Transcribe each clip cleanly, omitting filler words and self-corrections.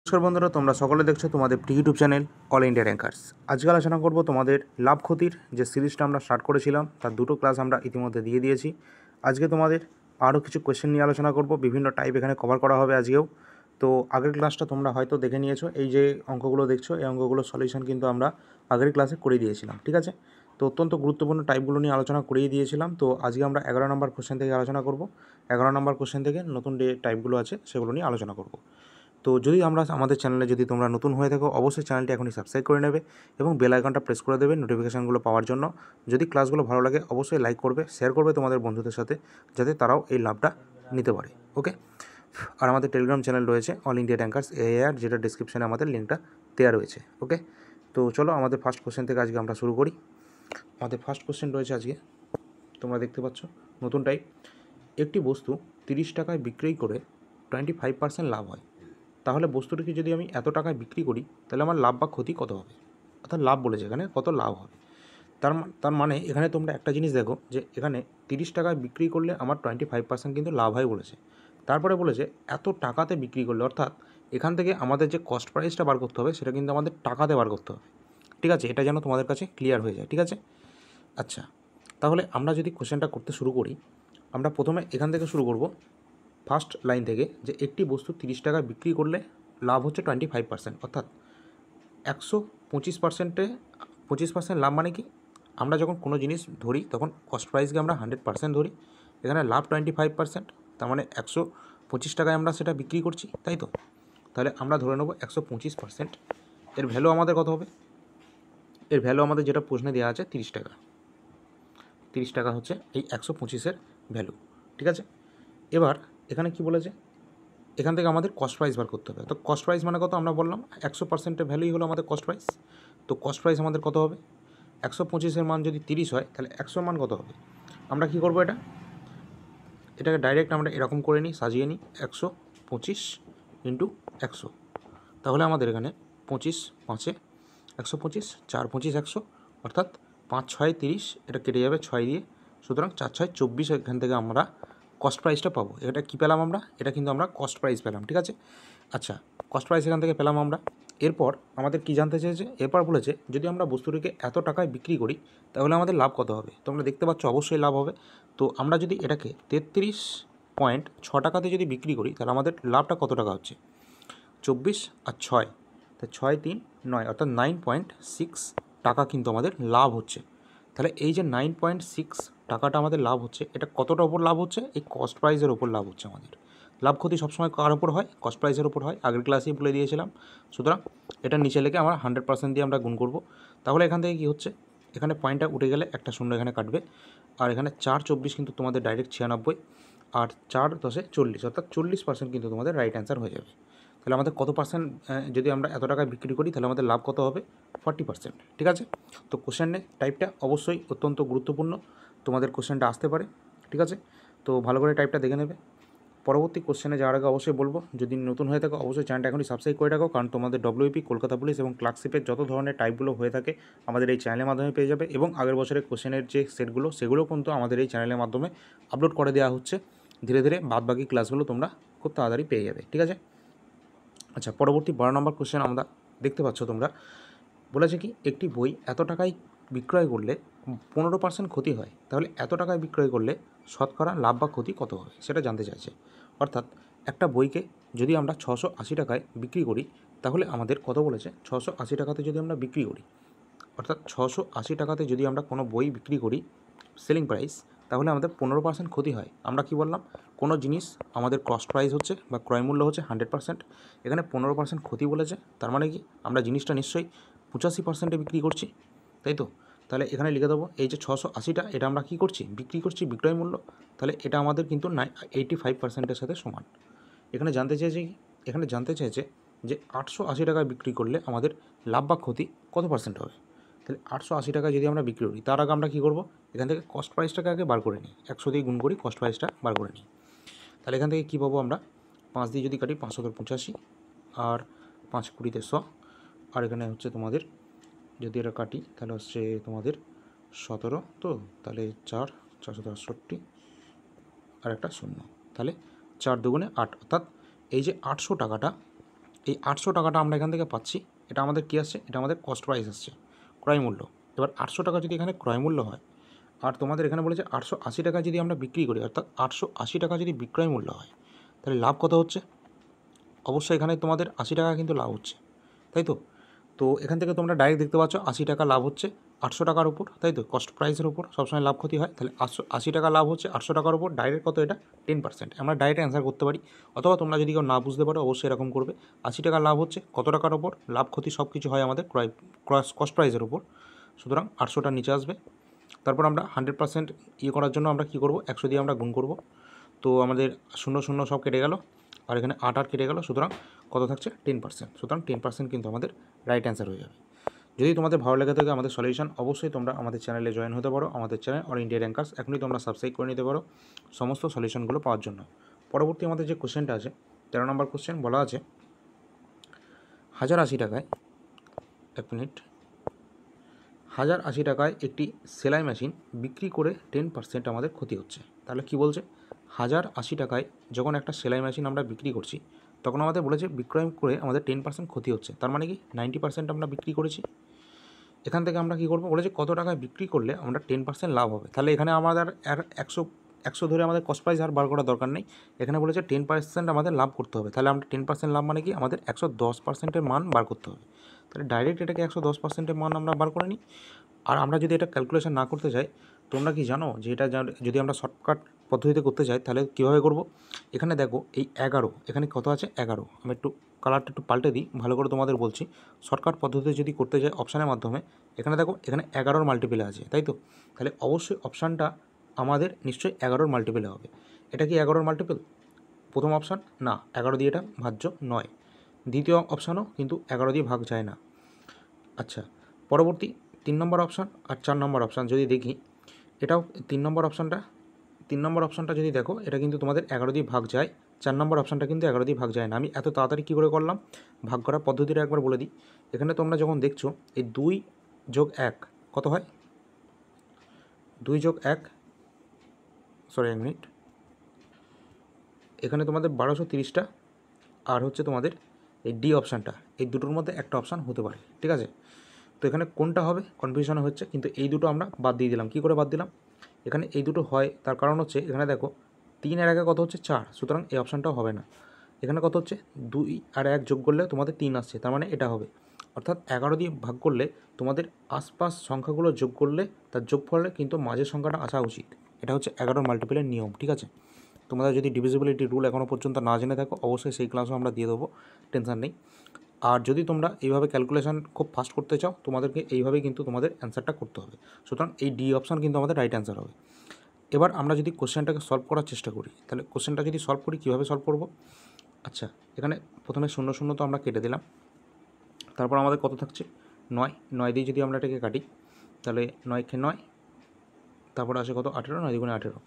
নমস্কার বন্ধুরা, তোমরা সকলে দেখছো তোমাদের YouTube channel all India rankers. আজকে আলোচনা করব তোমাদের লাভ ক্ষতির যে সিরিজটা আমরা স্টার্ট করেছিলাম তার দুটো ক্লাস আমরা ইতিমধ্যে দিয়ে দিয়েছি। আজকে তোমাদের আরও কিছু কোয়েশ্চেন নিয়ে আলোচনা করব, বিভিন্ন টাইপ এখানে কভার করা হবে আজকেও। তো আগের ক্লাসটা তোমরা হয়তো দেখে নিয়েছো, এই যে অঙ্কগুলো দেখছো এই অঙ্কগুলোর সলিউশন কিন্তু আমরা আগের ক্লাসে করে দিয়েছিলাম, ঠিক আছে। তো অত্যন্ত গুরুত্বপূর্ণ টাইপগুলো নিয়ে আলোচনা করিয়ে দিয়েছিলাম। তো আজকে আমরা 11 নম্বর কোশ্চেন থেকে আলোচনা করব। 11 নম্বর কোশ্চেন থেকে নতুন যে টাইপগুলো আছে সেগুলো নিয়ে আলোচনা করব। তো যদি আমাদের চ্যানেলে যদি তোমরা নতুন হয়ে থাকো, অবশ্যই চ্যানেলটি এখনই সাবস্ক্রাইব করে নেবে এবং বেল আইকনটা প্রেস করে দেবে নোটিফিকেশানগুলো পাওয়ার জন্য। যদি ক্লাসগুলো ভালো লাগে অবশ্যই লাইক করবে, শেয়ার করবে তোমাদের বন্ধুদের সাথে, যাতে তারাও এই লাভটা নিতে পারে। ওকে। আর আমাদের টেলিগ্রাম চ্যানেল রয়েছে অল ইন্ডিয়া র্যাঙ্কার্স এআর, যেটা ডিসক্রিপশানে আমাদের লিঙ্কটা দেওয়া রয়েছে। ওকে। তো চলো আমাদের ফার্স্ট কোশ্চেন থেকে আজকে আমরা শুরু করি। আমাদের ফার্স্ট কোশ্চেন রয়েছে আজকে, তোমরা দেখতে পাচ্ছ নতুন টাইপ। একটি বস্তু 30 টাকায় বিক্রি করে 25% লাভ হয়, তাহলে বস্তুটিকে যদি আমি এত টাকায় বিক্রি করি তাহলে আমার লাভ বা ক্ষতি কত হবে। অর্থাৎ লাভ বলেছে এখানে, কত লাভ হবে। তার মানে এখানে তোমরা একটা জিনিস দেখো যে এখানে 30 টাকায় বিক্রি করলে আমার 25% কিন্তু লাভ হয় বলেছে। তারপরে বলেছে এত টাকাতে বিক্রি করলে, অর্থাৎ এখান থেকে আমাদের যে কস্ট প্রাইসটা বার করতে হবে সেটা কিন্তু আমাদের টাকাতে বার করতে হবে, ঠিক আছে। এটা যেন তোমাদের কাছে ক্লিয়ার হয়ে যায়, ঠিক আছে। আচ্ছা, তাহলে আমরা যদি কোশ্চেনটা করতে শুরু করি, আমরা প্রথমে এখান থেকে শুরু করব, ফার্স্ট লাইন থেকে, যে একটি বস্তু 30 টাকায় বিক্রি করলে লাভ হচ্ছে 25%, অর্থাৎ 125%-এ 25% লাভ মানে কি, আমরা যখন কোনো জিনিস ধরি তখন কস্ট প্রাইসকে আমরা 100% ধরি, এখানে লাভ 25%, তার মানে 125 টাকায় আমরা সেটা বিক্রি করছি, তাই তো। তাহলে আমরা ধরে নেব 125%। এর ভ্যালু আমাদের কত হবে? এর ভ্যালু আমাদের যেটা প্রশ্নে দেওয়া আছে 30 টাকা। 30 টাকা হচ্ছে এই 125-এর ভ্যালু, ঠিক আছে। এবার এখানে কি বলেছে, এখান থেকে আমাদের কস্ট প্রাইস বার করতে হবে। তো কস্ট প্রাইস মানে কত আমরা বললাম, 100%-এর ভ্যালুই হলো আমাদের কস্ট প্রাইস। তো কস্ট প্রাইস আমাদের কত হবে? 125-এর মান যদি 30 হয় তাহলে 100-এর মান কত হবে? আমরা কি করব, এটাকে ডাইরেক্ট আমরা এরকম করে নিই, সাজিয়ে নিই, 125 ইন্টু 100। তাহলে আমাদের এখানে 25 5-এ 125, 4 25 100, অর্থাৎ 5 6 30, এটা কেটে যাবে 6 দিয়ে, সুতরাং 4 6 24। এখান থেকে আমরা কস্ট প্রাইসটা পাবো। এটা কী পেলাম আমরা? এটা কিন্তু আমরা কস্ট প্রাইস পেলাম, ঠিক আছে। আচ্ছা, কস্ট প্রাইস এখান থেকে পেলাম আমরা। এরপর আমাদের কি জানতে চেয়েছে? এরপর বলেছে যদি আমরা বস্তুটিকে এত টাকায় বিক্রি করি তাহলে আমাদের লাভ কত হবে। তোমরা দেখতে পাচ্ছ অবশ্যই লাভ হবে। তো আমরা যদি এটাকে 33.6 টাকাতে যদি বিক্রি করি তাহলে আমাদের লাভটা কত টাকা হচ্ছে? 24 আর 6, তা 6 3 9, অর্থাৎ 9.6 টাকা কিন্তু আমাদের লাভ হচ্ছে। তাহলে এই যে 9.6 টাকাটা আমাদের লাভ হচ্ছে, এটা কতটার ওপর লাভ হচ্ছে? এই কস্ট প্রাইসের ওপর লাভ হচ্ছে আমাদের। লাভ ক্ষতি সবসময় কার ওপর হয়? কস্ট প্রাইসের ওপর হয়, আগের ক্লাসেই বলে দিয়েছিলাম। সুতরাং এটা নিচে লেগে আমরা 100% দিয়ে আমরা গুণ করব। তাহলে এখান থেকে কী হচ্ছে, এখানে পয়েন্টটা উঠে গেলে একটা শূন্য এখানে কাটবে, আর এখানে 4 24 কিন্তু তোমাদের ডাইরেক্ট 96, আর 4 10 40, অর্থাৎ 40% কিন্তু তোমাদের রাইট অ্যান্সার হয়ে যাবে। তাহলে আমাদের কত পার্সেন্ট, যদি আমরা এত টাকায় বিক্রি করি তাহলে আমাদের লাভ কত হবে? 40%, ঠিক আছে। তো কোশ্চেনের টাইপটা অবশ্যই অত্যন্ত গুরুত্বপূর্ণ, তোমাদের কোশ্চেনটা আসতে পারে, ঠিক আছে। তো ভালো করে টাইপটা দেখে নেবে। পরবর্তী কোশ্চেনে যাওয়ার আগে অবশ্যই বলবো, যদি নতুন হয়ে থাকো অবশ্যই চ্যানেলটা এখনই সাবস্ক্রাইব করে রাখো, কারণ তোমাদের ডব্লিউপি, কলকাতা পুলিশ এবং ক্লার্কশিপের যত ধরনের টাইপগুলো হয়ে থাকে আমাদের এই চ্যানেলের মাধ্যমে পেয়ে যাবে, এবং আগের বছরের কোশ্চেনের যে সেগুলো কিন্তু আমাদের এই চ্যানেলের মাধ্যমে আপলোড করে দেওয়া হচ্ছে। ধীরে ধীরে বাদবাকি ক্লাসগুলো তোমরা খুব তাড়াতাড়ি পেয়ে যাবে, ঠিক আছে। আচ্ছা, পরবর্তী 12 নম্বর কোশ্চেন আমরা দেখতে পাচ্ছ তোমরা, বলেছে কি একটি বই এত টাকায় বিক্রয় করলে 15% ক্ষতি হয়, তাহলে এত টাকায় বিক্রয় করলে শতকরা লাভ বা ক্ষতি কত হবে সেটা জানতে চাইছে। অর্থাৎ একটা বইকে যদি আমরা 680 টাকায় বিক্রি করি তাহলে আমাদের কত বলেছে, 680 টাকাতে যদি আমরা বিক্রি করি, অর্থাৎ 680 টাকাতে যদি আমরা কোনো বই বিক্রি করি সেলিং প্রাইস, তাহলে আমাদের 15% ক্ষতি হয়। আমরা কি বললাম, কোনো জিনিস আমাদের কস্ট প্রাইস হচ্ছে বা ক্রয় মূল্য হচ্ছে 100%, এখানে 15% ক্ষতি বলেছে, তার মানে কি আমরা জিনিসটা নিশ্চয়ই 85%-এ বিক্রি করছি, তাই তো। তাহলে এখানে লিখে দেবো এই যে 680টা, এটা আমরা কী করছি, বিক্রি করছি বিক্রয় মূল্য, তাহলে এটা আমাদের কিন্তু 85%-এর সাথে সমান। এখানে জানতে চেয়েছে কি, এখানে জানতে চেয়েছে যে 880 টাকায় বিক্রি করলে আমাদের লাভ বা ক্ষতি কত পার্সেন্ট হবে। তাহলে 880 টাকায় যদি আমরা বিক্রি করি, তার আগে আমরা কী করবো, এখান থেকে কস্ট প্রাইসটাকে আগে বার করে নিই, 100 দিয়ে গুণ করি, কস্ট প্রাইসটা বার করে নিই। তাহলে এখান থেকে কী পাবো আমরা, 5 দিয়ে যদি কাটি 5 × 85, আর 5 × 20 = 100, আর এখানে হচ্ছে তোমাদের যদি এটা কাটি তাহলে হচ্ছে তোমাদের 17, তো তাহলে 4 468 আর একটা শূন্য, তাহলে 4 2 8, অর্থাৎ এই যে 800 টাকাটা, এই 800 টাকাটা আমরা এখান থেকে পাচ্ছি, এটা আমাদের কী আসছে, এটা আমাদের কস্ট প্রাইস আসছে, ক্রয় মূল্য। এবার 800 টাকা যদি এখানে ক্রয় মূল্য হয়, আর তোমাদের এখানে বলেছে 880 টাকা যদি আমরা বিক্রি করি, অর্থাৎ 880 টাকা যদি বিক্রয় মূল্য হয়, তাহলে লাভ কত হচ্ছে? অবশ্যই এখানে তোমাদের 80 টাকা কিন্তু লাভ হচ্ছে, তাই তো? তো এখান থেকে তোমরা ডাইরেক্ট দেখতে পাচ্ছ 80 টাকা লাভ হচ্ছে 800 টাকার উপর, তাই তো? কস্ট প্রাইসের উপর সবসময় লাভ ক্ষতি হয়, তাহলে 80 টাকা লাভ হচ্ছে 800 টাকার উপর, ডাইরেক্ট কত এটা? 10%। আমরা ডাইরেক্ট অ্যান্সার করতে পারি, অথবা তোমরা যদি কেউ না বুঝতে পারো অবশ্যই এরকম করবে। 80 টাকা লাভ হচ্ছে কত টাকার উপর? লাভ ক্ষতি সব কিছু হয় আমাদের কস্ট প্রাইসের উপর, সুতরাং 800টার নিচে আসবে। তারপর আমরা 100% করার জন্য আমরা কী করব? 100 দিয়ে আমরা গুণ করব। তো আমাদের 0 0 সব কেটে গেল, আর এখানে 8 কেটে গেল, সুতরাং কত থাকছে? 10%। সুতরাং 10% কিন্তু আমাদের রাইট অ্যান্সার হয়ে যাবে। যদি তোমাদের ভালো লেগে থাকে আমাদের সলিউশন, অবশ্যই তোমরা আমাদের চ্যানেলে জয়েন হতে পারো। আমাদের চ্যানেল অল ইন্ডিয়া র্যাঙ্কার্স এখনই তোমরা সাবস্ক্রাইব করে নিতে পারো সমস্ত সলিউশনগুলো পাওয়ার জন্য। পরবর্তী আমাদের যে কোশ্চেনটা আছে, 13 নম্বর কোশ্চেন, বলা আছে 1080 টাকায়, 1 মিনিট, 1080 টাকায় একটি সেলাই মেশিন বিক্রি করে 10% আমাদের ক্ষতি হচ্ছে। তাহলে কি বলছে? 1080 টাকায় যখন একটা সেলাই মেশিন আমরা বিক্রি করছি, তখন আমাদের বলেছে বিক্রয় করে আমাদের 10% ক্ষতি হচ্ছে। তার মানে কি 90% আমরা বিক্রি করেছি। এখান থেকে আমরা কী করবো? বলেছে কত টাকায় বিক্রি করলে আমরা 10% লাভ হবে। তাহলে এখানে আমাদের আর 100 ধরে আমাদের কস্ট প্রাইস আর বার করার দরকার নেই। এখানে বলেছে 10% আমাদের লাভ করতে হবে। তাহলে আমরা 10% লাভ মানে কি? আমাদের 110%-এর মান বার করতে হবে। তাহলে ডাইরেক্ট এটাকে 110%-এর মান আমরা বার করে নিই। আর আমরা যদি এটা ক্যালকুলেশন না করতে যাই, তোমরা কি জানো যে এটা যদি আমরা শর্টকাট পদ্ধতিতে করতে চাই তাহলে কীভাবে করব? এখানে দেখো এই 11, এখানে কত আছে? 11। আমি একটু কালারটা একটু পাল্টে দিই, ভালো করে তোমাদের বলছি। শর্টকাট পদ্ধতিতে যদি করতে যাই অপশানের মাধ্যমে, এখানে দেখো এখানে 11-র মাল্টিপেলে আছে, তাই তো? তাহলে অবশ্যই অপশানটা আমাদের নিশ্চয়ই 11-র মাল্টিপেলে হবে। এটা কি 11-র মাল্টিপেল? প্রথম অপশান না, 11 দিয়ে এটা ভাজ্য নয়। দ্বিতীয় অপশানও কিন্তু 11 দিয়ে ভাগ যায় না। আচ্ছা, পরবর্তী 3 নম্বর অপশান আর 4 নম্বর অপশান যদি দেখি, এটাও 3 নম্বর অপশানটা যদি দেখো, এটা কিন্তু তোমাদের 11 দিয়ে ভাগ যায়। 4 নম্বর অপশানটা কিন্তু 11 দিয়ে ভাগ যায় না। আমি এত তাড়াতাড়ি কী করে করলাম? ভাগ করার পদ্ধতিটা একবার বলে দিই। এখানে তোমরা যখন দেখছো এই 2 যোগ 1 কত হয়? 2 যোগ 1, সরি 1 মিনিট, এখানে তোমাদের 1230টা, আর হচ্ছে তোমাদের এই ডি অপশানটা, এই দুটোর মধ্যে একটা অপশান হতে পারে, ঠিক আছে? তো এখানে কোনটা হবে কনফিউশন হচ্ছে, কিন্তু এই দুটো আমরা বাদ দিয়ে দিলাম। কী করে বাদ দিলাম? এখানে এই দুটো হয়, তার কারণ হচ্ছে এখানে দেখো 3 আর 1 কত হচ্ছে? 4, সুতরাং এই অপশানটাও হবে না। এখানে কত হচ্ছে? 2 আর 1 যোগ করলে তোমাদের 3 আসছে, তার মানে এটা হবে। অর্থাৎ 11 দিয়ে ভাগ করলে তোমাদের আশপাশ সংখ্যাগুলো যোগ করলে তার যোগফলে কিন্তু মাঝের সংখ্যাটা আসা উচিত। এটা হচ্ছে 11-র মাল্টিপেলের নিয়ম, ঠিক আছে? তোমরা যদি ডিভিজিবিলিটি রুল এখনও পর্যন্ত না জেনে থাকো, অবশ্যই সেই ক্লাসও আমরা দিয়ে দেবো, টেনশন নেই। আর যদি তোমরা এইভাবে ক্যালকুলেশন খুব ফাস্ট করতে চাও, তোমাদেরকে এইভাবেই কিন্তু তোমাদের অ্যান্সারটা করতে হবে। সুতরাং এই ডি অপশান কিন্তু আমাদের রাইট অ্যান্সার হবে। এবার আমরা যদি কোশ্চেনটাকে সলভ করার চেষ্টা করি, তাহলে কোশ্চেনটা যদি সলভ করি, কীভাবে সলভ করব? আচ্ছা, এখানে প্রথমে 0 0 তো আমরা কেটে দিলাম। তারপর আমাদের কত থাকছে? 9 দিয়ে যদি আমরা এটাকে কাটি, তাহলে 9 × 9, তারপরে আসে কত? 18, 9 × 18।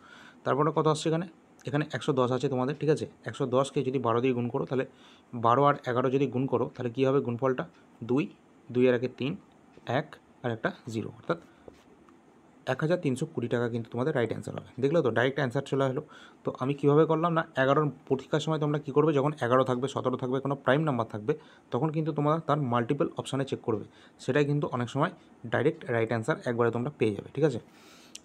তারপরে কত আসছে এখানে? এখানে 110 আছে তোমাদের, ঠিক আছে? 110কে যদি 12 দিয়ে গুণ করো, তাহলে 12 আর 11 যদি গুণ করো, তাহলে কী হবে গুণফলটা? 2 আর 1 3, 1 আর একটা 0, অর্থাৎ 1320 টাকা কিন্তু তোমাদের রাইট অ্যান্সার হবে। দেখলে তো, ডাইরেক্ট অ্যান্সার চলে আসলো। তো আমি কীভাবে করলাম না, 11-র পরীক্ষার সময় তোমরা কী করবে? যখন 11 থাকবে, 17 থাকবে, কোনো প্রাইম নাম্বার থাকবে, তখন কিন্তু তোমরা তার মাল্টিপল অপশানে চেক করবে। সেটাই কিন্তু অনেক সময় ডাইরেক্ট রাইট অ্যান্সার একবারে তোমরা পেয়ে যাবে, ঠিক আছে?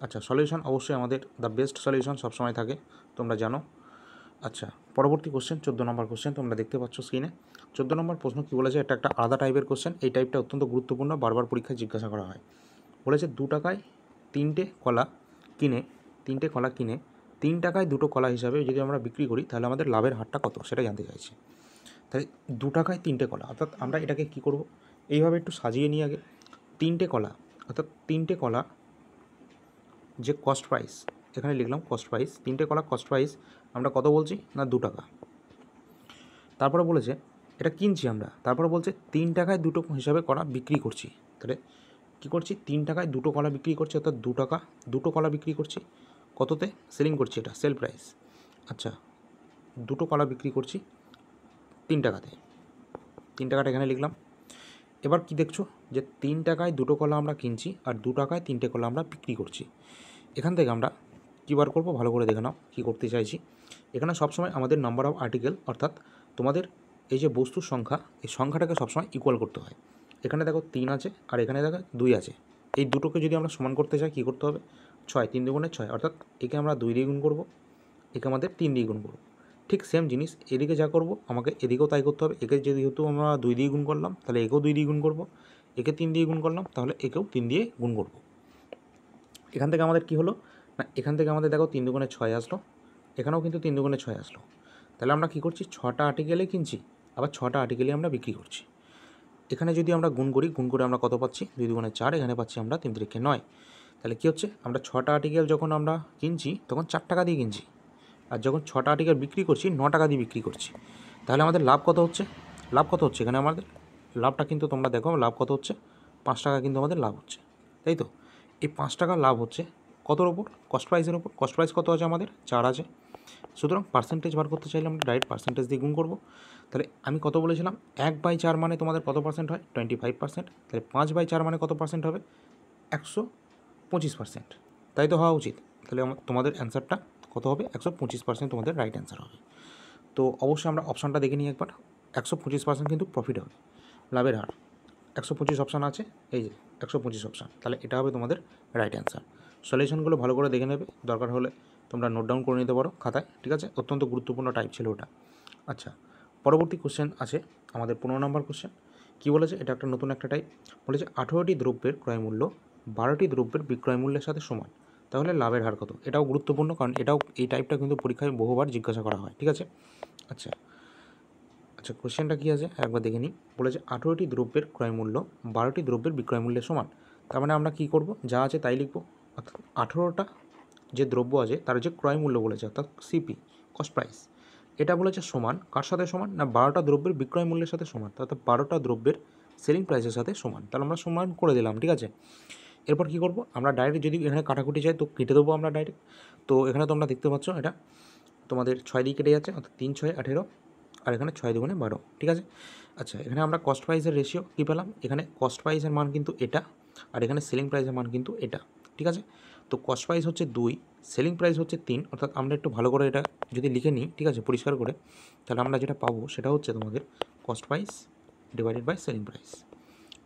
আচ্ছা, সলিউশন অবশ্যই আমাদের দ্য বেস্ট সলিউশন সবসময় থাকে, তোমরা জানো। আচ্ছা, পরবর্তী কোশ্চেন 14 নম্বর কোশ্চেন তোমরা দেখতে পাচ্ছ স্ক্রিনে। 14 নম্বর প্রশ্ন কী বলেছে? এটা একটা আলাদা টাইপের কোশ্চেন। এই টাইপটা অত্যন্ত গুরুত্বপূর্ণ, বারবার পরীক্ষায় জিজ্ঞাসা করা হয়। বলেছে 2 টাকায় 3টে কলা কিনে 3 টাকায় 2টো কলা হিসাবে যদি আমরা বিক্রি করি, তাহলে আমাদের লাভের হারটা কত? সেটা জানতে চাইছি। তাহলে 2 টাকায় 3টে কলা, অর্থাৎ আমরা এটাকে কী করব? এইভাবে একটু সাজিয়ে নিই আগে। 3টে কলা, অর্থাৎ 3টে কলা যে কস্ট প্রাইস, এখানে লিখলাম কস্ট প্রাইস, 3টে কলা কস্ট প্রাইস আমরা কত বলছি? না 2 টাকা। তারপরে বলেছে এটা কিনছি আমরা, তারপরে বলছে 3 টাকায় 2টো হিসাবে কলা বিক্রি করছি। তাহলে কী করছি? 3 টাকায় 2টো কলা বিক্রি করছি, অর্থাৎ 2 টাকা 2টো কলা বিক্রি করছি। কততে সেলিং করছি? এটা সেল প্রাইস। আচ্ছা, 2টো কলা বিক্রি করছি 3 টাকাতে, 3 টাকাটা এখানে লিখলাম। এবার কি দেখছো? যে 3 টাকায় 2টো কলা আমরা কিনছি, আর 2 টাকায় 3টে কলা আমরা বিক্রি করছি। এখান থেকে আমরা কী বার করবো? ভালো করে দেখে নাও কী করতে চাইছি। এখানে সবসময় আমাদের নাম্বার অফ আর্টিকেল, অর্থাৎ তোমাদের এই যে বস্তুর সংখ্যা, এই সংখ্যাটাকে সবসময় ইকুয়াল করতে হয়। এখানে দেখো 3 আছে আর এখানে দেখো 2 আছে, এই দুটোকে যদি আমরা সমান করতে চাই কী করতে হবে, 6, 3 দুগুণে 6, অর্থাৎ একে আমরা 2 দিয়ে গুণ করবো, একে আমাদের 3 দিয়ে গুণ করবো। ঠিক সেম জিনিস এদিকে যা করব আমাকে এদিকেও তাই করতে হবে। একে যেহেতু আমরা 2 দিয়ে গুণ করলাম তাহলে একেও 2 দিয়ে গুণ করব, একে 3 দিয়ে গুণ করলাম তাহলে একেও 3 দিয়ে গুণ করব। এখান থেকে আমাদের কী হলো না, এখান থেকে আমাদের দেখো 3 দুগুণে 6 আসলো, এখানেও কিন্তু 3 দুগুণে 6 আসলো। তাহলে আমরা কী করছি, 6টা আর্টিকেলেই কিনছি, আবার 6টা আর্টিকেলই আমরা বিক্রি করছি। এখানে যদি আমরা গুণ করি, গুণ করে আমরা কত পাচ্ছি, 2 দুগুণে 4, এখানে পাচ্ছি আমরা 3 3 9। তাহলে কী হচ্ছে, আমরা 6টা আর্টিকেল যখন আমরা কিনছি তখন 4 টাকা দিয়ে কিনছি, আর যখন 6টা আর্টিকেল বিক্রি করছি 9 টাকা দিয়ে বিক্রি করছি। তাহলে আমাদের লাভ কত হচ্ছে, লাভ কত হচ্ছে এখানে আমাদের লাভটা কিন্তু তোমরা দেখো লাভ কত হচ্ছে, 5 টাকা কিন্তু আমাদের লাভ হচ্ছে, তাই তো। এই 5 টাকা লাভ হচ্ছে কতর ওপর, কস্ট প্রাইসের ওপর। কস্ট প্রাইস কত আছে আমাদের, 4 আছে। সুতরাং পার্সেন্টেজ বার করতে চাইলে আমরা ডাইরেক্ট পার্সেন্টেজ দিয়ে গুণ করবো। তাহলে আমি কত বলেছিলাম, 1/4 মানে তোমাদের কত পার্সেন্ট হয়, 25%। তাহলে 5/4 মানে কত পার্সেন্ট হবে, 125%, তাই তো হওয়া উচিত। তাহলে তোমাদের অ্যান্সারটা কত হবে, 125% তোমাদের রাইট অ্যান্সার হবে। তো অবশ্যই আমরা অপশানটা দেখে নিই একবার, 125% কিন্তু প্রফিট হবে, লাভের হার। 125 অপশান আছে, এই যে 125 অপশান, তাহলে এটা হবে তোমাদের রাইট অ্যান্সার। সলিউশনগুলো ভালো করে দেখে নেবে, দরকার হলে তোমরা নোট ডাউন করে নিতে পারো খাতায়, ঠিক আছে। অত্যন্ত গুরুত্বপূর্ণ টাইপ ছিল ওটা। আচ্ছা, পরবর্তী কোশ্চেন আছে আমাদের 15 নম্বর কোশ্চেন। কী বলেছে, এটা একটা নতুন একটা টাইপ। বলেছে 18টি দ্রব্যের ক্রয় মূল্য 12টি দ্রব্যের বিক্রয় মূল্যের সাথে সমান, তাহলে লাভের হার কত। এটাও গুরুত্বপূর্ণ, কারণ এটাও এই টাইপটা কিন্তু পরীক্ষায় বহুবার জিজ্ঞাসা করা হয়, ঠিক আছে। আচ্ছা আচ্ছা কোশ্চেনটা কী আছে একবার দেখে নিই। বলেছে 18টি দ্রব্যের ক্রয় মূল্য 12টি দ্রব্যের বিক্রয় মূল্যের সমান। তার মানে আমরা কী করব, যা আছে তাই লিখব। অর্থাৎ 18টা যে দ্রব্য আছে তার যে ক্রয় মূল্য বলেছে, অর্থাৎ সিপি, কস্ট প্রাইস, এটা বলেছে সমান কার সাথে সমান না, 12টা দ্রব্যের বিক্রয় মূল্যের সাথে সমান, অর্থাৎ 12টা দ্রব্যের সেলিং প্রাইসের সাথে সমান। তাহলে আমরা সমান করে দিলাম, ঠিক আছে। এরপর কী করব, আমরা ডাইরেক্ট যদি এখানে কাটাকুটি চাই তো কেটে দেবো আমরা ডাইরেক্ট। তো এখানে তোমরা দেখতে পাচ্ছ এটা তোমাদের 6 দিয়ে কেটে যাচ্ছে, অর্থাৎ 3 6 18, আর এখানে 6 দুগুণে 12, ঠিক আছে। আচ্ছা, এখানে আমরা কস্ট প্রাইসের রেশিও কী পেলাম, এখানে কস্ট প্রাইসের মান কিন্তু এটা, আর এখানে সেলিং প্রাইসের মান কিন্তু এটা, ঠিক আছে। তো কস্ট প্রাইস হচ্ছে 2, সেলিং প্রাইস হচ্ছে 3, অর্থাৎ আমরা একটু ভালো করে এটা যদি লিখে নিই, ঠিক আছে, পরিষ্কার করে, তাহলে আমরা যেটা পাবো সেটা হচ্ছে তোমাদের cost price divided by selling price.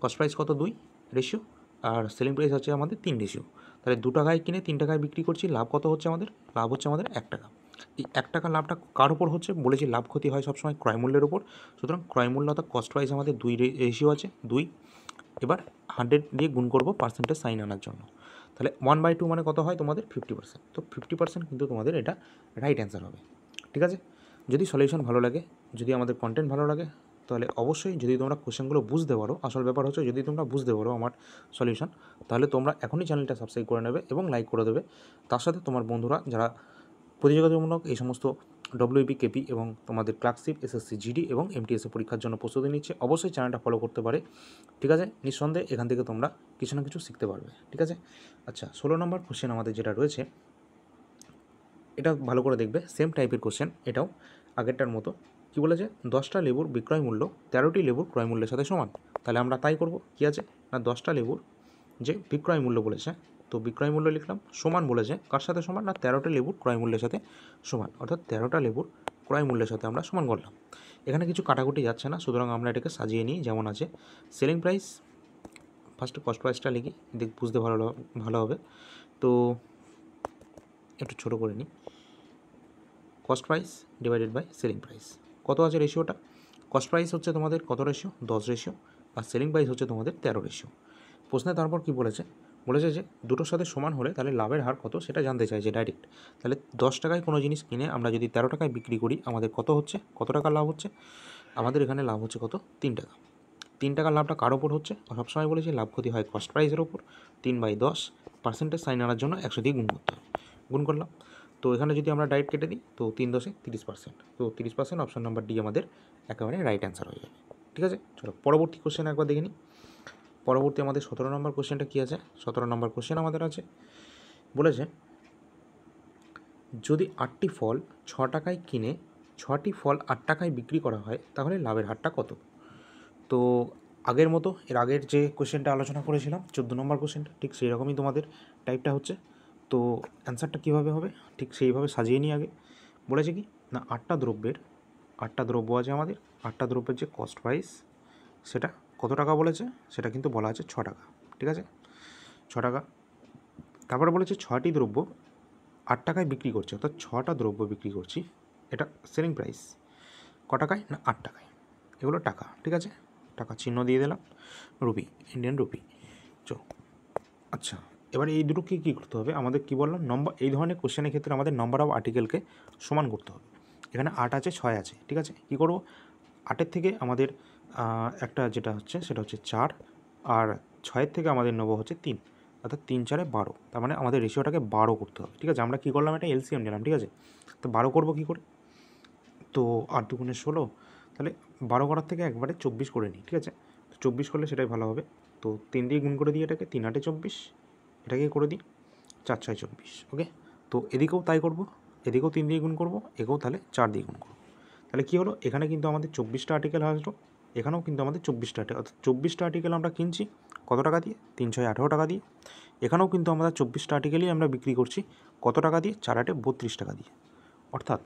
Cost price কত, 2 রেশিও, আর সেলিং প্রাইস হচ্ছে আমাদের 3 রেশিও। তাহলে 2 টাকায় কিনে 3 টাকায় বিক্রি করছি, লাভ কত হচ্ছে আমাদের, লাভ হচ্ছে আমাদের 1 টাকা। এই 1 টাকা লাভটা কার উপর হচ্ছে, বলেছি লাভ ক্ষতি হয় সবসময় ক্রয় মূল্যের উপর। সুতরাং ক্রয় মূল্য অর্থাৎ কস্ট প্রাইস আমাদের 2 রেশিও আছে 2। এবার 100 দিয়ে গুণ করবো পার্সেন্টেজ সাইন আনার জন্য। তাহলে 1/2 মানে কত হয় তোমাদের 50%। তো 50% কিন্তু তোমাদের এটা রাইট অ্যান্সার হবে, ঠিক আছে। যদি সলিউশন ভালো লাগে, যদি আমাদের কন্টেন্ট ভালো লাগে, তাহলে অবশ্যই যদি তোমরা কোশ্চেনগুলো বুঝতে পারো, আসল ব্যাপার হচ্ছে যদি তোমরা বুঝতে পারো আমার সলিউশন, তাহলে তোমরা এখনই চ্যানেলটা সাবস্ক্রাইব করে নেবে এবং লাইক করে দেবে। তার সাথে তোমার বন্ধুরা যারা প্রতিযোগিতামূলক এই সমস্ত ডব্লিউপি কেপি এবং তোমাদের ক্লার্কশিপ এসএসসি জিডি এবং এমটিএসএ পরীক্ষার জন্য প্রস্তুতি নিচ্ছে, অবশ্যই চ্যানেলটা ফলো করতে পারে, ঠিক আছে। নিঃসন্দেহে এখান থেকে তোমরা কিছু না কিছু শিখতে পারবে, ঠিক আছে। আচ্ছা, 16 নম্বর কোশ্চেন আমাদের যেটা রয়েছে, এটা ভালো করে দেখবে, সেম টাইপের কোশ্চেন, এটাও আগেরটার মতো। কী বলেছে, 10টা লেবুর বিক্রয় মূল্য 13টি লেবুর ক্রয় মূল্যের সাথে সমান। তাহলে আমরা তাই করব, কী আছে না, 10টা লেবুর যে বিক্রয় মূল্য বলেছে, তো বিক্রয় মূল্য লিখলাম, সমান বলেছে কার সাথে সমান না, 13টা লেবুর ক্রয় মূল্যের সাথে সমান, অর্থাৎ 13টা লেবুর ক্রয় মূল্যের সাথে আমরা সমান করলাম। এখানে কিছু কাটাকুটি যাচ্ছে না, সুতরাং আমরা এটাকে সাজিয়ে নিই যেমন আছে। সেলিং প্রাইস, ফার্স্টে কস্ট প্রাইসটা লিখি, বুঝতে ভালো হবে। তো একটু ছোটো করে নিই, cost price divided by selling price, কত আছে রেশিওটা, কস্ট প্রাইস হচ্ছে তোমাদের কত রেশিও, 10 রেশিও, আর সেলিং প্রাইস হচ্ছে তোমাদের 13 রেশিও। প্রশ্নে তারপর কী বলেছে, যে দুটোর সাথে সমান হলে তাহলে লাভের হার কত সেটা জানতে চাইছে ডাইরেক্ট। তাহলে 10 টাকায় কোনো জিনিস কিনে আমরা যদি 13 টাকায় বিক্রি করি, আমাদের কত হচ্ছে, কত টাকা লাভ হচ্ছে, আমাদের এখানে লাভ হচ্ছে কত, 3 টাকা। 3 টাকার লাভটা কার ওপর হচ্ছে, সবসময় বলেছি লাভ ক্ষতি হয় কস্ট প্রাইসের ওপর। 3/10 পার্সেন্টেজ সাইন আনার জন্য 100 দিয়ে গুণ করতে হবে, গুণ করলাম। তো এখানে যদি আমরা ডাইরেক্ট কেটে দিই তো 3 10 30%, তো 30% অপশন নাম্বার ডি আমাদের একেবারে রাইট অ্যান্সার হয়ে যাবে, ঠিক আছে। চলো পরবর্তী কোশ্চেন একবার দেখে নিই। পরবর্তী আমাদের 17 নম্বর কোশ্চেনটা কী আছে, 17 নম্বর কোশ্চেন আমাদের আছে, বলেছে যদি 8টি ফল 6 টাকায় কিনে 6টি ফল 8 টাকায় বিক্রি করা হয়, তাহলে লাভের হারটা কত। তো আগের মতো এর আগের যে কোশ্চেনটা আলোচনা করেছিলাম 14 নম্বর কোশ্চেনটা, ঠিক সেই রকমই তোমাদের টাইপটা হচ্ছে। তো অ্যান্সারটা কীভাবে হবে, ঠিক সেইভাবে সাজিয়ে নিই আগে। বলেছে কি না, 8টা দ্রব্যের 8টা দ্রব্য আছে আমাদের, 8টা দ্রব্যের যে কস্ট প্রাইস সেটা কত টাকা বলেছে, সেটা কিন্তু বলা আছে 6 টাকা, ঠিক আছে, 6 টাকা। তারপরে বলেছে 6টি দ্রব্য 8 টাকায় বিক্রি করছে, অর্থাৎ 6টা দ্রব্য বিক্রি করছি, এটা সেলিং প্রাইস ক টাকায় না 8 টাকায়, এগুলো টাকা, ঠিক আছে, টাকা চিহ্ন দিয়ে দিলাম, রুপি, ইন্ডিয়ান রুপি। আচ্ছা, এবার এই দুটোকে কী করতে হবে আমাদের, কি বললাম, নম্বর, এই ধরনের কোশ্চেনের ক্ষেত্রে আমাদের নম্বর অফ আর্টিকেলকে সমান করতে হবে। এখানে 8 আছে, 6 আছে, ঠিক আছে, কী করব, 8-এর থেকে আমাদের একটা যেটা হচ্ছে সেটা হচ্ছে 4, আর 6-এর থেকে আমাদের নেবো হচ্ছে 3, অর্থাৎ 3 4 12, তার মানে আমাদের রেশিওটাকে 12 করতে হবে, ঠিক আছে। আমরা কী করলাম, এটা এলসিএম নিলাম, ঠিক আছে, তো 12 করবো কী করে, তো 8 দুগুণে 16, তাহলে 12 করার থেকে একবারে 24 করে নিই, ঠিক আছে, তো 24 করলে সেটাই ভালো হবে। তো 3 দিয়ে গুণ করে দিই এটাকে, 3 8 24, এটাকে করে দিই 4 6 24, ওকে। তো এদিকেও তাই করব, এদিকেও 3 দিয়ে গুণ করব, একেও তাহলে 4 দিয়ে গুণ করব, তাহলে কী হলো, এখানে কিন্তু আমাদের 24টা আর্টিকেল আসলো, এখানেও কিন্তু আমাদের 24টা আর্টিকেল, অর্থাৎ 24টা আর্টিকেল আমরা কিনছি কত টাকা দিয়ে, 3 6 18 টাকা দিয়ে। এখানেও কিন্তু আমরা 24টা আর্টিকেলই আমরা বিক্রি করছি কত টাকা দিয়ে, 4 8 32 টাকা দিয়ে, অর্থাৎ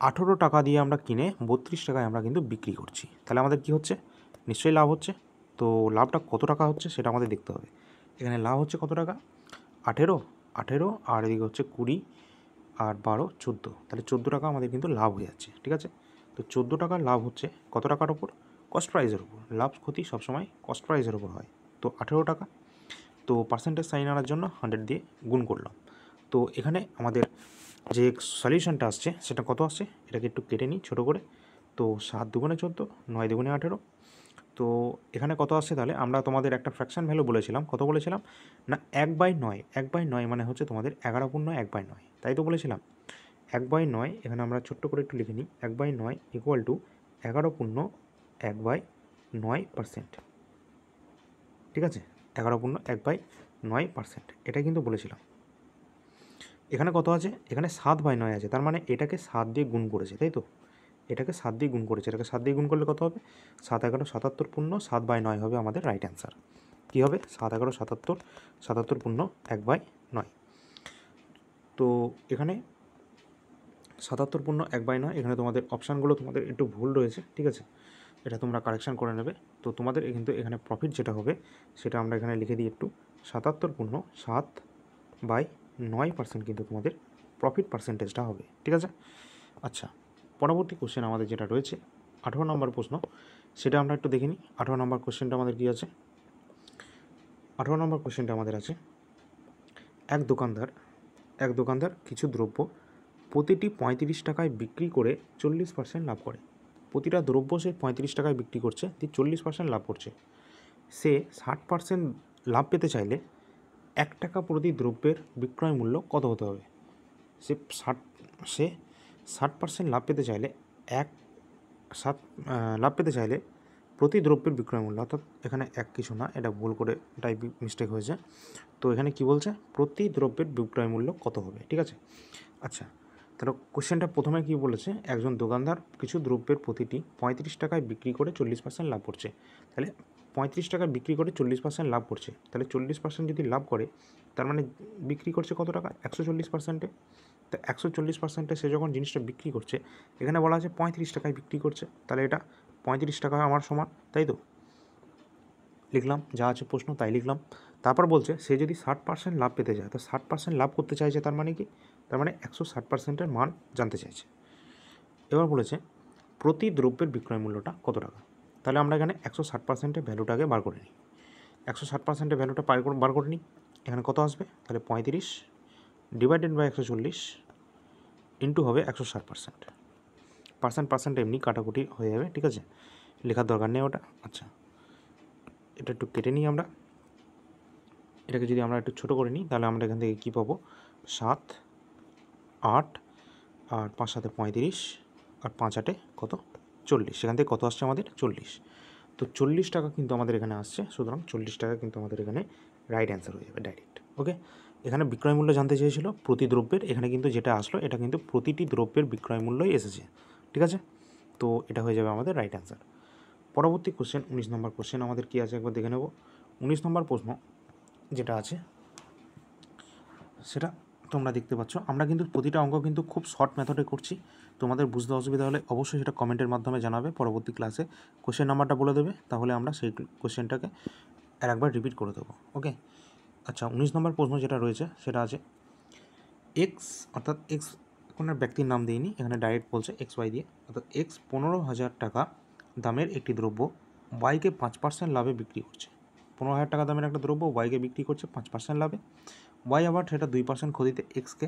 18 টাকা দিয়ে আমরা কিনে 32 টাকায় আমরা কিন্তু বিক্রি করছি। তাহলে আমাদের কি হচ্ছে, নিশ্চয়ই লাভ হচ্ছে। তো লাভটা কত টাকা হচ্ছে সেটা আমাদের দেখতে হবে। এখানে লাভ হচ্ছে কত টাকা, 18 18, আর এদিকে হচ্ছে 20 আর 12 14, তাহলে 14 টাকা আমাদের কিন্তু লাভ হয়ে যাচ্ছে, ঠিক আছে। তো 14 টাকার লাভ হচ্ছে কত টাকার ওপর, কস্ট প্রাইসের ওপর। লাভ ক্ষতি সবসময় কস্ট প্রাইসের ওপর হয়। তো 18 টাকা, তো পার্সেন্টেজ সাইন আনার জন্য 100 দিয়ে গুণ করলাম। তো এখানে আমাদের যে সলিউশনটা আসছে সেটা কত আসছে, এটাকে একটু কেটে নিই ছোটো করে। তো 7 দুগুণে 14, 9 দুগুণে 18, তো এখানে কত আসছে, তাহলে আমরা তোমাদের একটা ফ্র্যাকশন ভ্যালু বলেছিলাম, কত বলেছিলাম না 1/9, 1/9 মানে হচ্ছে তোমাদের 11/9, তাই তো বলেছিলাম 1/9। এখানে আমরা ছোট্ট করে একটু লিখে নিই, 1/9 ইকুয়াল টু 11/9%, ঠিক আছে, 11/9%, এটাই কিন্তু বলেছিলাম। এখানে কত আছে, এখানে 7/9 আছে, তার মানে এটাকে 7 দিয়ে গুণ করেছে, তাই তো, এটাকে 7 দিয়ে গুণ করেছে, এটাকে 7 দিয়ে গুণ করলে কত হবে, 7 11 77 পূর্ণ 7/9 হবে আমাদের রাইট অ্যান্সার। কী হবে, 7 11 77, 77 পূর্ণ 1/9। তো এখানে 77 পূর্ণ 1/9, এখানে তোমাদের অপশানগুলো তোমাদের একটু ভুল রয়েছে, ঠিক আছে, এটা তোমরা কারেকশান করে নেবে। তো তোমাদের কিন্তু এখানে প্রফিট যেটা হবে সেটা আমরা এখানে লিখে দিই একটু, 77 পূর্ণ 7/9% কিন্তু তোমাদের প্রফিট পার্সেন্টেজটা হবে, ঠিক আছে। আচ্ছা, পরবর্তী কোশ্চেন আমাদের যেটা রয়েছে 18 নম্বর প্রশ্ন, সেটা আমরা একটু দেখে নিই। 18 নম্বর কোশ্চেনটা আমাদের কী আছে, 18 নম্বর কোশ্চেনটা আমাদের আছে, এক দোকানদার কিছু দ্রব্য প্রতিটি 35 টাকায় বিক্রি করে 40% লাভ করে। প্রতিটা দ্রব্য সে 35 টাকায় বিক্রি করছে, দিয়ে 40% লাভ করছে। সে 60% লাভ পেতে চাইলে 1 টাকা প্রতি দ্রব্যের বিক্রয় মূল্য কত হতে হবে। সে 60% লাভ পেতে চাইলে লাভ পেতে চাইলে প্রতি দ্রব্যের বিক্রয় মূল্য, অর্থাৎ এখানে এক কিছু না, এটা ভুল করে টাইপ মিস্টেক হয়েছে। তো এখানে কি বলছে, প্রতি দ্রব্যের বিক্রয় মূল্য কত হবে, ঠিক আছে। আচ্ছা, তাহলে কোশ্চেনটা প্রথমে কি বলেছে, একজন দোকানদার কিছু দ্রব্যের প্রতিটি 35 টাকায় বিক্রি করে 40% লাভ করছে। তাহলে 35 টাকায় বিক্রি করে 40% লাভ করছে, তাহলে 40% যদি লাভ করে তার মানে বিক্রি করছে কত টাকা, 140%। তো 140%-এ সে যখন জিনিসটা বিক্রি করছে, এখানে বলা আছে 35 টাকায় বিক্রি করছে, তাহলে এটা 35 টাকা আমার সমান, তাই তো লিখলাম, যা আছে প্রশ্ন তাই লিখলাম। তারপর বলছে সে যদি 60% লাভ পেতে চায়, তো 60% লাভ করতে চাইছে, তার মানে কি, তার মানে 160%-এর মান জানতে চাইছে। এবার বলেছে প্রতি দ্রব্যের বিক্রয় মূল্যটা কত টাকা। তাহলে আমরা এখানে 160%-এর ভ্যালুটাকে বার করে নিই, 160%-এর ভ্যালুটা বার করে নিই। এখানে কত আসবে, তাহলে 35 ডিভাইডেড বাই 140 ইন্টু হবে 160%। পার্সেন্ট এমনি কাটাকুটি হয়ে যাবে, ঠিক আছে, লেখার দরকার নেই ওটা। আচ্ছা, এটা একটু কেটে নিই আমরা, এটাকে যদি আমরা একটু ছোটো করে নিই তাহলে আমরা এখান থেকে কী পাবো, 7 8 আর 5 7 35 আর 5 8 কত 40, সেখান থেকে কত আসছে আমাদের 40। তো 40 টাকা কিন্তু আমাদের এখানে আসছে, সুতরাং 40 টাকা কিন্তু আমাদের এখানে রাইট অ্যান্সার হয়ে যাবে ডাইরেক্ট, ওকে। এখানে বিক্রয় মূল্য জানতে চেয়েছিল প্রতি দ্রব্যের, এখানে কিন্তু যেটা আসলো এটা কিন্তু প্রতিটি দ্রব্যের বিক্রয় মূল্যই এসেছে, ঠিক আছে। তো এটা হয়ে যাবে আমাদের রাইট অ্যান্সার। পরবর্তী কোশ্চেন 19 নম্বর কোশ্চেন আমাদের কী আছে একবার দেখে নেব। 19 নম্বর প্রশ্ন যেটা আছে সেটা তোমরা দেখতে পাচ্ছ আমরা কিন্তু প্রতিটা অঙ্ক কিন্তু খুব শর্ট মেথডে করছি। তোমাদের বুঝতে অসুবিধা হলে অবশ্যই সেটা কমেন্টের মাধ্যমে জানাবে, পরবর্তী ক্লাসে কোশ্চেন নাম্বারটা বলে দেবে, তাহলে আমরা সেই কোশ্চেনটাকে আরেকবার রিপিট করে দেবো। ওকে, আচ্ছা 19 নম্বর প্রশ্ন যেটা রয়েছে সেটা আছে এক্স, অর্থাৎ এক্স কোনো ব্যক্তির নাম দিইনি, এখানে ডাইরেক্ট বলছে এক্স ওয়াই দিয়ে, অর্থাৎ এক্স 15,000 টাকা দামের একটি দ্রব্য ওয়াইকে 5% লাভে বিক্রি করছে। 15,000 টাকা দামের একটা দ্রব্য ওয়াইকে বিক্রি করছে 5% লাভে, ওয়াই আবার সেটা 2% ক্ষতিতে এক্সকে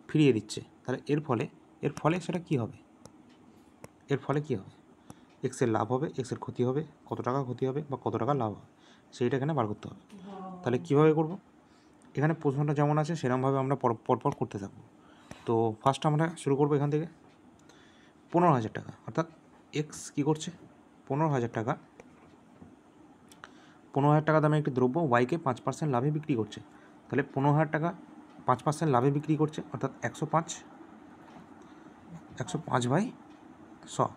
ফিরিয়ে দিচ্ছে। তাহলে এর ফলে সেটা কী হবে? এর ফলে কী হবে? এক্সের লাভ হবে, এক্সের ক্ষতি হবে, কত টাকা ক্ষতি হবে বা কত টাকা লাভ হবে সেইটা এখানে বার করতে হবে। তাহলে কীভাবে করব? এখানে প্রশ্নটা যেমন আছে সেরকমভাবে আমরা পরপর করতে থাকবো। তো ফার্স্ট আমরা শুরু করবো এখান থেকে 15,000 টাকা, অর্থাৎ এক্স কী করছে 15,000 টাকা, 15,000 টাকা দামে একটি দ্রব্য ওয়াইকে 5% লাভে বিক্রি করছে। তাহলে 15,000 টাকা 5% লাভে বিক্রি করছে, অর্থাৎ 105/100।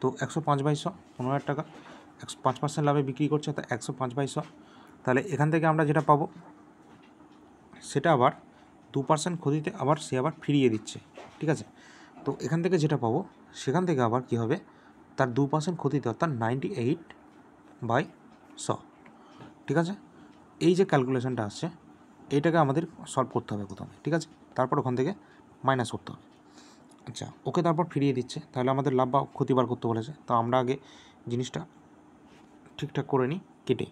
তো 105/100, 15,000 টাকা 5% লাভে বিক্রি করছে, অর্থাৎ 105/100। তাহলে এখান থেকে আমরা যেটা পাবো সেটা আবার 2% ক্ষতিতে আবার সে আবার ফিরিয়ে দিচ্ছে, ঠিক আছে। তো এখান থেকে যেটা পাবো সেখান থেকে আবার কী হবে, তার 2% ক্ষতিতে, অর্থাৎ 98/100, ঠিক আছে। এই যে ক্যালকুলেশনটা আসছে এইটাকে আমাদের সলভ করতে হবে প্রথমে, ঠিক আছে, তারপর ওখান থেকে মাইনাস করতে হবে। আচ্ছা ওকে তারপর ফিরিয়ে দিচ্ছে, তাহলে আমাদের লাভ বা ক্ষতি বার করতে বলেছে, তো আমরা আগে জিনিসটা ঠিকঠাক করে নিই কেটে।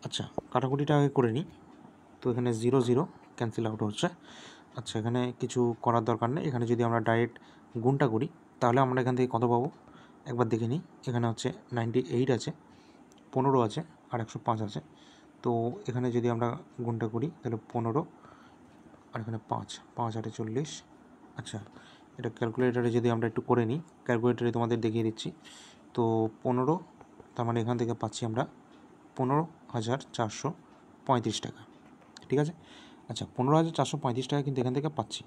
আচ্ছা কাটাকুটিটা আগে করে নিই। তো এখানে 0 0 ক্যান্সেল আউট হচ্ছে। আচ্ছা এখানে কিছু করার দরকার নেই, এখানে যদি আমরা ডাইরেক্ট গুণটা করি তাহলে আমরা এখান থেকে কত পাবো একবার দেখে নিই। এখানে হচ্ছে 98 আছে, 15 আছে আর 105 আছে। তো এখানে যদি আমরা গুণটা করি তাহলে 15 আর এখানে 5 5 8 40। আচ্ছা এটা ক্যালকুলেটারে যদি আমরা একটু করে নিই, ক্যালকুলেটারে তোমাদের দেখিয়ে দিচ্ছি। তো 15, তার মানে এখান থেকে পাচ্ছি আমরা 15,435 টাকা, ঠিক আছে। আচ্ছা 15,435 টাকা কিন্তু এখান থেকে পাচ্ছি।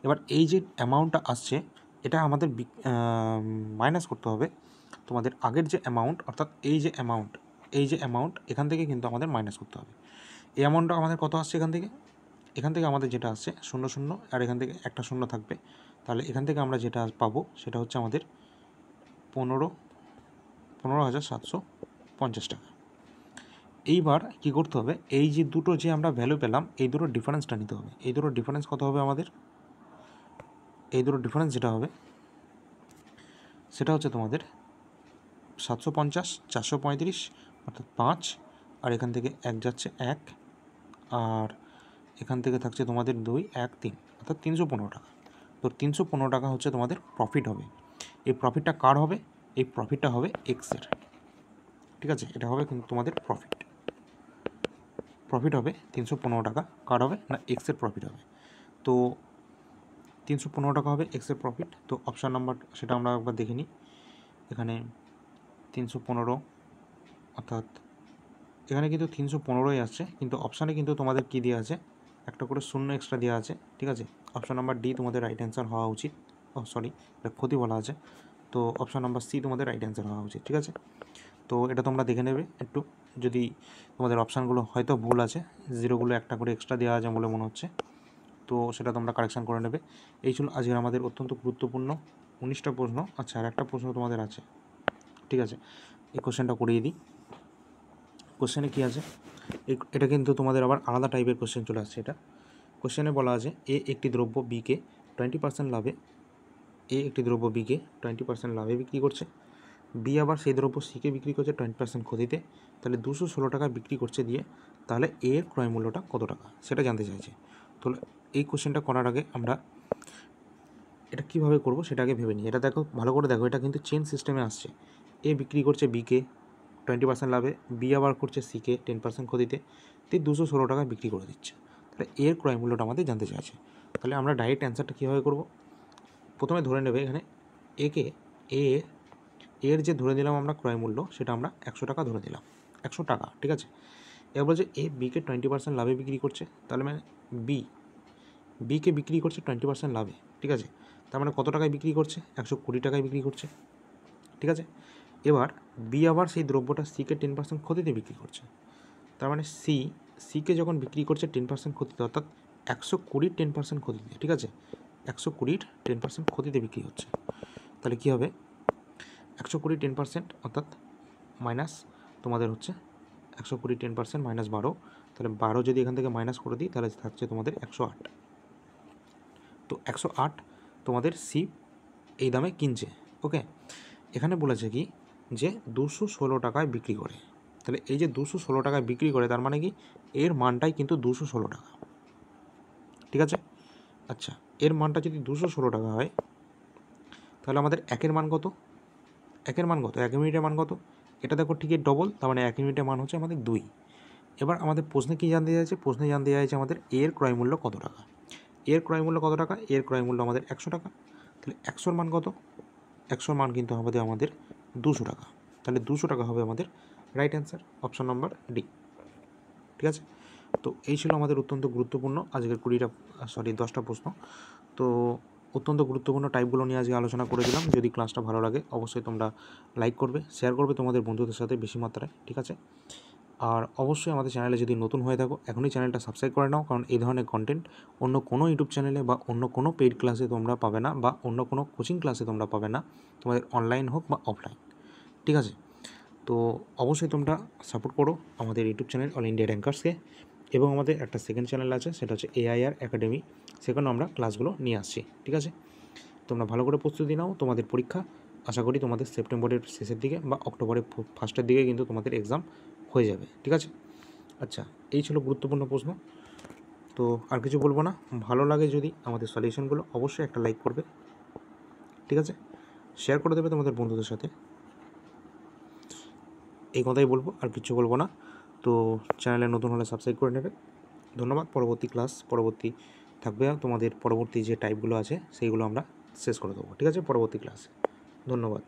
এবার এই যে অ্যামাউন্টটা আসছে এটা আমাদের মাইনাস করতে হবে তোমাদের আগের যে অ্যামাউন্ট, অর্থাৎ এই যে অ্যামাউন্ট এখান থেকে কিন্তু আমাদের মাইনাস করতে হবে। এই অ্যামাউন্টটা আমাদের কত আসছে এখান থেকে আমাদের যেটা আসছে 0 0 আর এখান থেকে একটা শূন্য থাকবে, তাহলে এখান থেকে আমরা যেটা পাবো সেটা হচ্ছে আমাদের 15,750 টাকা। এইবার কী করতে হবে, এই যে দুটো যে আমরা ভ্যালু পেলাম এই দুটোর ডিফারেন্সটা নিতে হবে। এই দুটোর ডিফারেন্স কত হবে আমাদের? এই দুটোর ডিফারেন্স যেটা হবে সেটা হচ্ছে তোমাদের 750 435, অর্থাৎ 5, আর এখান থেকে 1 যাচ্ছে 1, আর এখান থেকে থাকছে তোমাদের 2 1 3, অর্থাৎ 315 টাকা। তো 315 টাকা হচ্ছে তোমাদের প্রফিট হবে। এই প্রফিটটা কার হবে? এই প্রফিটটা হবে এক্সের, ঠিক আছে। এটা হবে কিন্তু তোমাদের প্রফিট হবে 315 টাকা। কার হবে না? এক্সের প্রফিট হবে। তো 315 টাকা হবে এক্সের প্রফিট। তো অপশান নাম্বার সেটা আমরা একবার দেখে নিই। এখানে 315, অর্থাৎ এখানে কিন্তু 315ই আসছে, কিন্তু অপশানে কিন্তু তোমাদের কী দেওয়া আছে, একটা করে শূন্য এক্সট্রা দেওয়া আছে, ঠিক আছে। অপশান নাম্বার ডি তোমাদের রাইট অ্যান্সার হওয়া উচিত। এটা ক্ষতি বলা আছে, তো অপশান নাম্বার সি তোমাদের রাইট অ্যান্সার হওয়া উচিত, ঠিক আছে। তো এটা তোমরা দেখে নেবে একটু, যদি তোমাদের অপশানগুলো হয়তো ভুল আছে, জিরোগুলো একটা করে এক্সট্রা দেওয়া আছে বলে মনে হচ্ছে, তো সেটা তোমরা কারেকশান করে নেবে। এই ছিল আজকের আমাদের অত্যন্ত গুরুত্বপূর্ণ 19টা প্রশ্ন। আচ্ছা আর একটা প্রশ্ন তোমাদের আছে, ঠিক আছে, এই কোশ্চেনটা করিয়ে দিই। কোশ্চেনে কী আছে, এটা কিন্তু তোমাদের আবার আলাদা টাইপের কোশ্চেন চলে আসছে। এটা কোশ্চেনে বলা আছে একটি দ্রব্য বিকে 20% লাভে, একটি দ্রব্য বিকে 20% লাভে বিক্রি করছে, বি আবার সেই দ্রব্য সিকে বিক্রি করছে 20% ক্ষতিতে, তাহলে 216 টাকা বিক্রি করছে দিয়ে, তাহলে এর ক্রয় মূল্যটা কত টাকা সেটা জানতে চাইছে। তো এই কোশ্চেনটা করার আগে আমরা এটা কীভাবে করব সেটা আগে ভেবে নিই। এটা দেখো, ভালো করে দেখো, এটা কিন্তু চেন সিস্টেমে আসছে। এ বিক্রি করছে বিকে 20% লাভে, বি আবার করছে সিকে 10% ক্ষতিতে, 216 টাকা বিক্রি করে দিচ্ছে। তাহলে এর ক্রয় মূল্যটা আমাদের জানতে চাইছে। তাহলে আমরা ডাইরেক্ট অ্যান্সারটা কীভাবে করব, প্রথমে ধরে নেবে এখানে এর যে ধরে দিলাম আমরা ক্রয় মূল্য সেটা আমরা 100 টাকা ধরে দিলাম, 100 টাকা, ঠিক আছে। এবার বলছে বিকে 20% লাভে বিক্রি করছে, তাহলে মানে বিকে বিক্রি করছে 20% লাভে, ঠিক আছে। তার মানে কত টাকায় বিক্রি করছে? 120 টাকায় বিক্রি করছে, ঠিক আছে। এবার বি আবার সেই দ্রব্যটা সিকে 10% ক্ষতিতে বিক্রি করছে, তার মানে সিকে যখন বিক্রি করছে 10% ক্ষতিতে, অর্থাৎ 120 10% ক্ষতিতে, ঠিক আছে, 120 10% ক্ষতিতে বিক্রি হচ্ছে। তাহলে কী হবে, 120 10% অর্থাৎ মাইনাস তোমাদের হচ্ছে 120 10% মাইনাস 12, তাহলে 12 যদি এখান থেকে মাইনাস করে দিই তাহলে থাকছে তোমাদের 108। তো 108 তোমাদের সি এই দামে কিনছে। ওকে, এখানে বলেছে কি যে 216 টাকায় বিক্রি করে। তাহলে এই যে 216 টাকায় বিক্রি করে তার মানে কি এর মানটাই কিন্তু 216 টাকা, ঠিক আছে। আচ্ছা, এর মানটা যদি 216 টাকা হয় তাহলে আমাদের একের মান কত, একের মান কত, 1 ইউনিটের মান কত, এটা দেখো ঠিকই ডবল, তার মানে 1 ইউনিটের মান হচ্ছে আমাদের 2। এবার আমাদের প্রশ্নে কী জানতে চাইছে, প্রশ্নে জানতে চাইছে আমাদের এর ক্রয় মূল্য কত টাকা। এর ক্রয় মূল্য কত টাকা, এর ক্রয় মূল্য আমাদের 100 টাকা। তাহলে 100-র মান কত, 100-র মান কিন্তু হবে আমাদের 200 টাকা। তাহলে 200 টাকা হবে আমাদের right answer, option number D, ঠিক আছে। তো এই ছিল আমাদের অত্যন্ত গুরুত্বপূর্ণ আজকের 10টা প্রশ্ন। তো অত্যন্ত গুরুত্বপূর্ণ টাইপগুলো নিয়ে আজকে আলোচনা করে দিলাম। যদি ক্লাসটা ভালো লাগে অবশ্যই তোমরা লাইক করবে, শেয়ার করবে তোমাদের বন্ধুদের সাথে বেশি মাত্রায়, ঠিক আছে। আর অবশ্যই আমাদের চ্যানেলে যদি নতুন হয়ে থাকো এখনই চ্যানেলটা সাবস্ক্রাইব করে নাও, কারণ এই ধরনের কন্টেন্ট অন্য কোনো ইউটিউব চ্যানেলে বা অন্য কোনো পেইড ক্লাসে তোমরা পাবে না, বা অন্য কোনো কোচিং ক্লাসে তোমরা পাবে না, তোমাদের অনলাইন হোক বা অফলাইন, ঠিক আছে। তো অবশ্যই তোমরা সাপোর্ট করো আমাদের ইউটিউব চ্যানেল অল ইন্ডিয়া র্যাঙ্কার্সকে, এবং আমাদের একটা সেকেন্ড চ্যানেল আছে সেটা হচ্ছে AIR একাডেমি, সেখানে আমরা ক্লাসগুলো নিয়ে আসছি, ঠিক আছে। তোমরা ভালো করে প্রস্তুতি নাও, তোমাদের পরীক্ষা আশা করি তোমাদের সেপ্টেম্বরের শেষের দিকে বা অক্টোবরের ফার্স্টের দিকে কিন্তু তোমাদের এক্সাম হয়ে যাবে, ঠিক আছে। আচ্ছা, এই ছিল গুরুত্বপূর্ণ প্রশ্ন। তো আর কিছু বলবো না, ভালো লাগে যদি আমাদের সলিউশনগুলো অবশ্যই একটা লাইক করবে, ঠিক আছে, শেয়ার করে দেবে তোমাদের বন্ধুদের সাথে, এই কথাই বলবো, আর কিছু বলবো না। তো চ্যানেলে নতুন হলে সাবস্ক্রাইব করে নেবে। ধন্যবাদ। পরবর্তী ক্লাস পরবর্তী থাকবে, তোমাদের পরবর্তী যে টাইপগুলো আছে সেইগুলো আমরা শেষ করে দেবো, ঠিক আছে, পরবর্তী ক্লাসে। ধন্যবাদ।